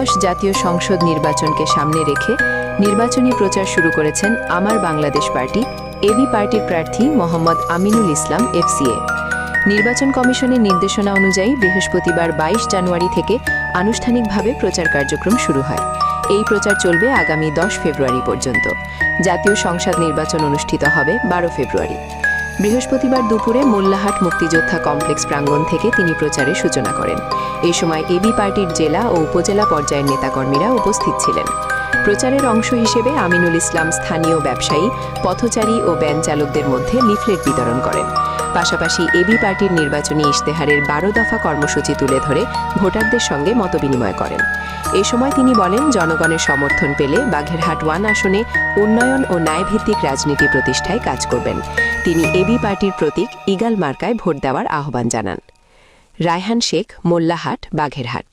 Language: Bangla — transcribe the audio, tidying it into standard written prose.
ত্রয়োদশ জাতীয় সংসদ নির্বাচনকে সামনে রেখে নির্বাচনী প্রচার শুরু করেছেন আমার বাংলাদেশ পার্টি এবি পার্টির প্রার্থী মোহাম্মদ আমিনুল ইসলাম এফসিএ। নির্বাচন কমিশনের নির্দেশনা অনুযায়ী বৃহস্পতিবার ২২ জানুয়ারি থেকে আনুষ্ঠানিকভাবে প্রচার কার্যক্রম শুরু হয়। এই প্রচার চলবে আগামী ১০ ফেব্রুয়ারি পর্যন্ত। জাতীয় সংসদ নির্বাচন অনুষ্ঠিত হবে ১২ ফেব্রুয়ারি। বৃহস্পতিবার দুপুরে মোল্লাহাট মুক্তিযোদ্ধা কমপ্লেক্স প্রাঙ্গণ থেকে তিনি প্রচারের সূচনা করেন। এই সময় এবি পার্টির জেলা ও উপজেলা পর্যায়ের নেতাকর্মীরা উপস্থিত ছিলেন। প্রচারের অংশ হিসেবে আমিনুল ইসলাম স্থানীয় ব্যবসায়ী, পথচারী ও ভ্যান চালকদের মধ্যে লিফলেট বিতরণ করেন। পাশাপাশি এবি পার্টির নির্বাচনী ইশতেহারের ১২ দফা কর্মসূচি তুলে ধরে ভোটারদের সঙ্গে মতবিনিময় করেন। এ সময় তিনি বলেন, জনগণের সমর্থন পেলে বাঘেরহাট 1 আসনে উন্নয়ন ও ন্যায়ভিত্তিক রাজনীতি প্রতিষ্ঠায় কাজ করবেন। তিনি এবি পার্টির প্রতীক ইগাল মার্কায় ভোট দেওয়ার আহ্বান জানান। রায়হান শেখ, মোল্লাহাট, বাঘেরহাট।